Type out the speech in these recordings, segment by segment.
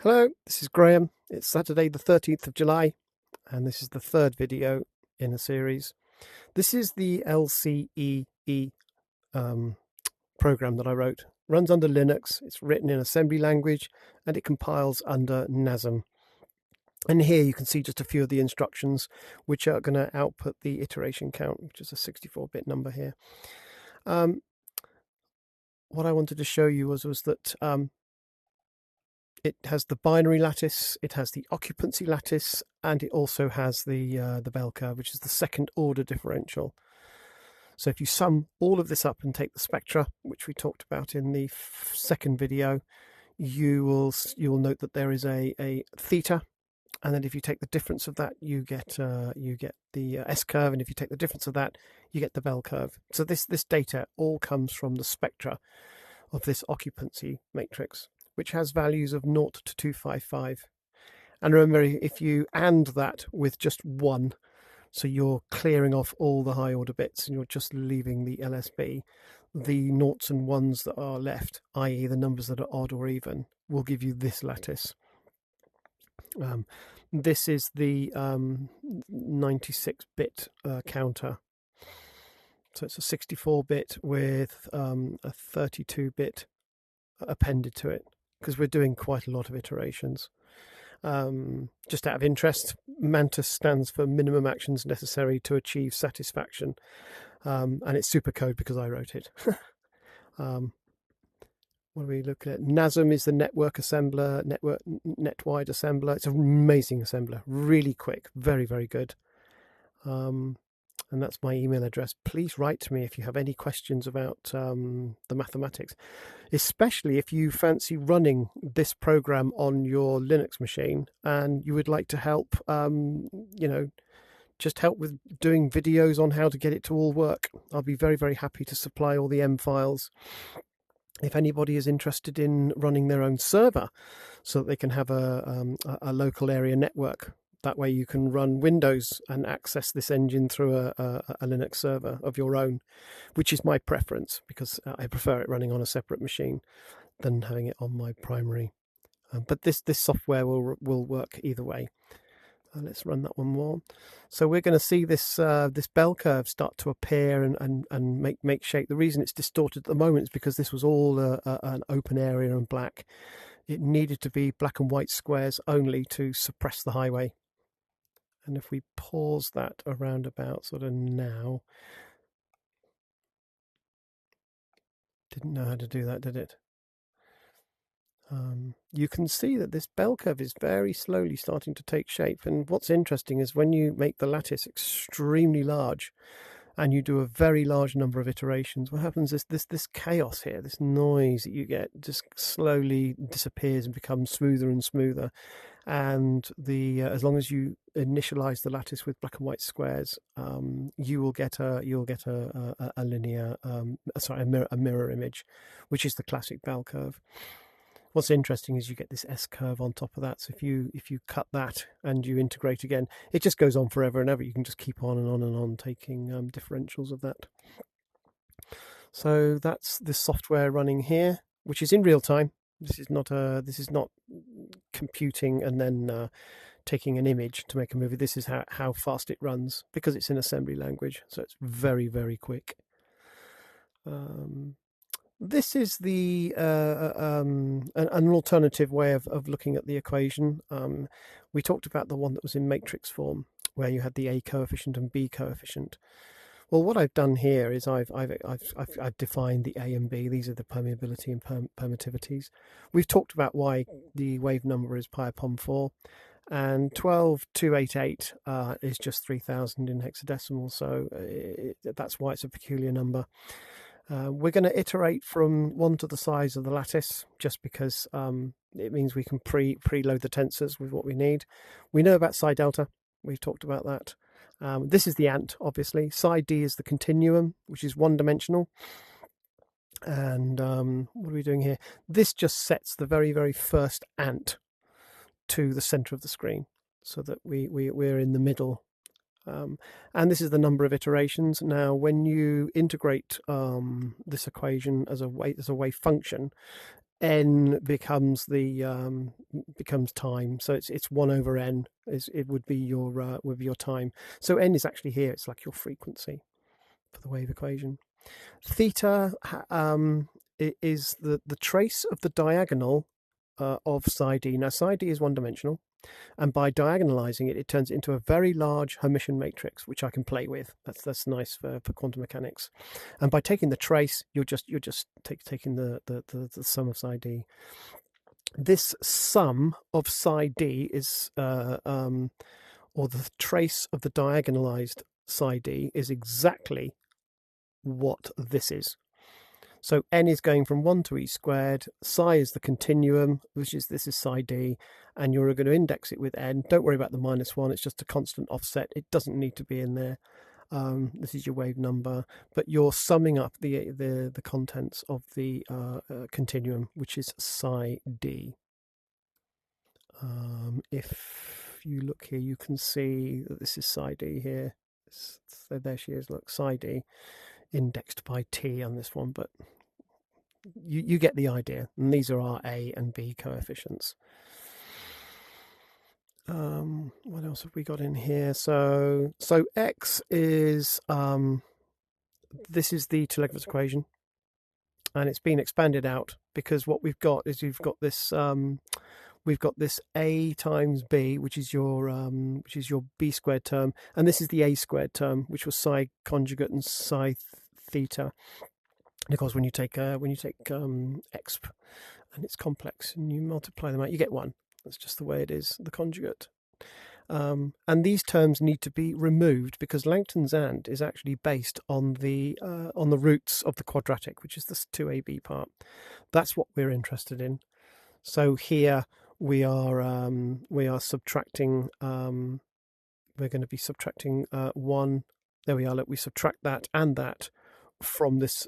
Hello, this is Graham. It's Saturday the 13th of July, and this is the third video in a series. This is the LCEE program that I wrote. Runs under Linux, it's written in assembly language, and it compiles under NASM. And here you can see just a few of the instructions which are going to output the iteration count, which is a 64-bit number here. What I wanted to show you was that it has the binary lattice, it has the occupancy lattice, and it also has the bell curve, which is the second order differential. So if you sum all of this up and take the spectra, which we talked about in the second video, you will note that there is a theta, and then if you take the difference of that, you get the S curve, and if you take the difference of that, you get the bell curve. So this data all comes from the spectra of this occupancy matrix, which has values of 0 to 255. And remember, if you AND that with just 1, so you're clearing off all the high order bits and you're just leaving the LSB, the noughts and ones that are left, i.e. the numbers that are odd or even, will give you this lattice. This is the 96-bit counter. So it's a 64-bit with a 32-bit appended to it, because we're doing quite a lot of iterations. Just out of interest, Mantis stands for minimum actions necessary to achieve satisfaction, and it's supercode because I wrote it. What are we looking at? NASM is the network assembler, net-wide assembler. It's an amazing assembler, really quick, very, very good. And that's my email address. Please write to me if you have any questions about the mathematics, especially if you fancy running this program on your Linux machine and you would like to help, just help with doing videos on how to get it to all work. I'll be very, very happy to supply all the M files. If anybody is interested in running their own server so that they can have a local area network, that way you can run Windows and access this engine through a Linux server of your own, which is my preference because I prefer it running on a separate machine than having it on my primary. But this software will work either way. Let's run that one more. So we're going to see this bell curve start to appear and make shape. The reason it's distorted at the moment is because this was all an open area and black. It needed to be black and white squares only to suppress the highway. And if we pause that around about sort of now, didn't know how to do that, did it? You can see that this bell curve is very slowly starting to take shape. And what's interesting is when you make the lattice extremely large and you do a very large number of iterations, what happens is this chaos here, this noise that you get just slowly disappears and becomes smoother and smoother. And as long as you initialize the lattice with black and white squares, you will get a linear, a mirror image, which is the classic bell curve. What's interesting is you get this S curve on top of that. So if you cut that and you integrate again, it just goes on forever and ever. You can just keep on and on and on taking differentials of that. So that's the software running here, which is in real time. This is not computing and then taking an image to make a movie. This is how fast it runs because it's in assembly language. So it's very, very quick. This is an alternative way of looking at the equation. We talked about the one that was in matrix form, where you had the A coefficient and B coefficient. Well, what I've done here is I've defined the A and B. These are the permeability and permittivities. We've talked about why the wave number is pi upon 4, and 12288 is just 3000 in hexadecimal. So that's why it's a peculiar number. We're going to iterate from 1 to the size of the lattice, just because it means we can preload the tensors with what we need. We know about psi delta. We've talked about that. This is the ant, obviously. Psi d is the continuum, which is one-dimensional. And what are we doing here? This just sets the very, very first ant to the center of the screen, so that we're in the middle. And this is the number of iterations. Now, when you integrate this equation as a wave function, n becomes becomes time. So it's 1/n it would be your time. So n is actually here. It's like your frequency for the wave equation. Theta is the trace of the diagonal of psi d. Now psi d is one dimensional, and by diagonalizing it, it turns it into a very large Hermitian matrix, which I can play with. That's nice for quantum mechanics. And by taking the trace, you're just taking the sum of psi d. This sum of psi d is, or the trace of the diagonalized psi d is exactly what this is. So n is going from 1 to e squared, psi is the continuum, this is psi d, and you're going to index it with n. Don't worry about the -1, it's just a constant offset. It doesn't need to be in there. This is your wave number, but you're summing up the contents of the continuum, which is psi d. If you look here, you can see that this is psi d here. So there she is, look, psi d, indexed by t on this one, but you get the idea. And these are our a and b coefficients. What else have we got in here? So x is this is the Telegraph equation, and it's been expanded out because what we've got is we've got this a times b, which is your b squared term, and this is the a squared term, which was psi conjugate and psi theta. And of course, when you take exp and it's complex and you multiply them out, you get 1. That's just the way it is, the conjugate. And these terms need to be removed because Langton's AND is actually based on the roots of the quadratic, which is this 2ab part. That's what we're interested in. So here we are subtracting. We're going to be subtracting 1. There we are. Look, we subtract that and that from this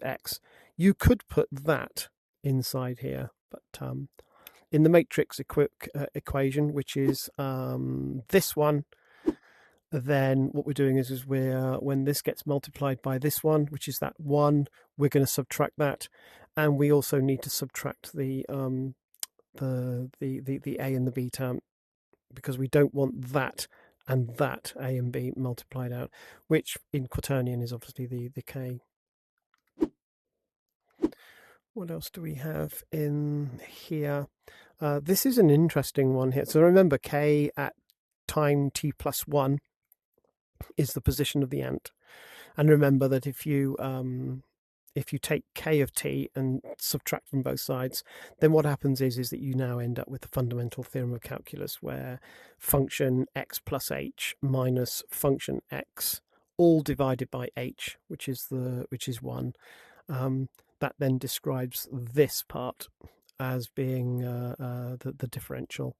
x. You could put that inside here, but in the matrix equation, which is this one, then what we're doing is we're when this gets multiplied by this one, which is that 1, we're going to subtract that, and we also need to subtract the a and the b term, because we don't want that and that a and b multiplied out, which in quaternion is obviously the k. What else do we have in here? This is an interesting one here. So remember, k at time t plus 1 is the position of the ant. And remember that if you take k of t and subtract from both sides, then what happens is that you now end up with the fundamental theorem of calculus, where function x plus h minus function x, all divided by h, which is 1. That then describes this part as being the differential.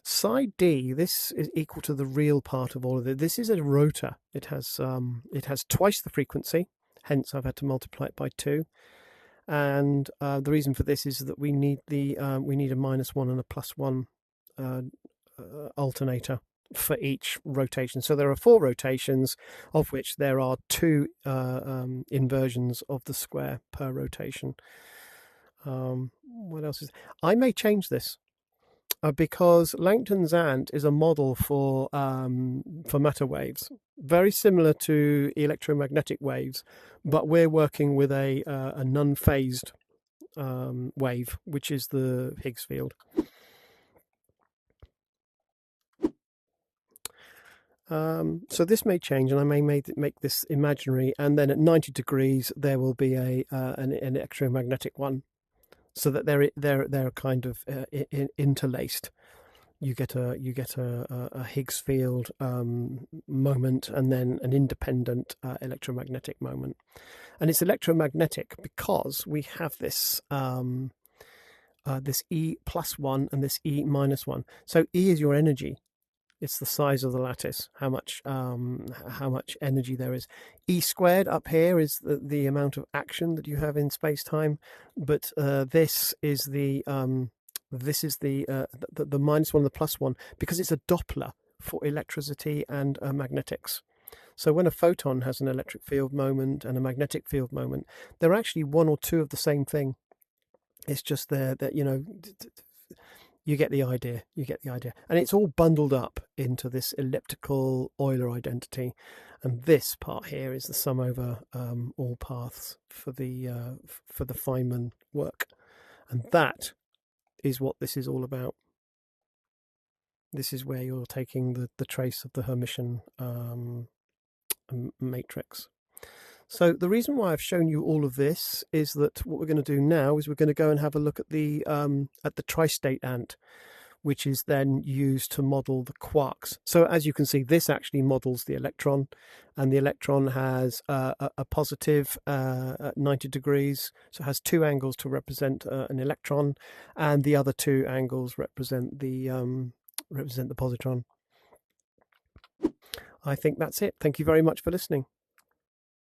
Psi d, this is equal to the real part of all of it. This is a rotor. It has twice the frequency, hence I've had to multiply it by 2. And the reason for this is that we need a -1 and a +1 alternator for each rotation. So there are 4 rotations, of which there are 2 inversions of the square per rotation. What else is? I may change this because Langton's AND is a model for matter waves, very similar to electromagnetic waves, but we're working with a non-phased wave, which is the Higgs field. So this may change, and I may make this imaginary, and then at 90 degrees there will be an electromagnetic one, so that they're kind of interlaced. You get a Higgs field moment, and then an independent electromagnetic moment, and it's electromagnetic because we have this this E plus 1 and this E minus 1. So E is your energy. It's the size of the lattice, how much energy there is. E squared up here is the amount of action that you have in space-time, but this is the -1 and the +1, because it's a Doppler for electricity and magnetics. So when a photon has an electric field moment and a magnetic field moment, they're actually one or two of the same thing. It's just there that, you get the idea. You get the idea. And it's all bundled up into this elliptical Euler identity. And this part here is the sum over all paths for the Feynman work. And that is what this is all about. This is where you're taking the trace of the Hermitian matrix. So the reason why I've shown you all of this is that what we're going to do now is we're going to go and have a look at the tri-state ant, which is then used to model the quarks. So as you can see, this actually models the electron, and the electron has a positive at 90 degrees. So it has two angles to represent an electron, and the other two angles represent the positron. I think that's it. Thank you very much for listening.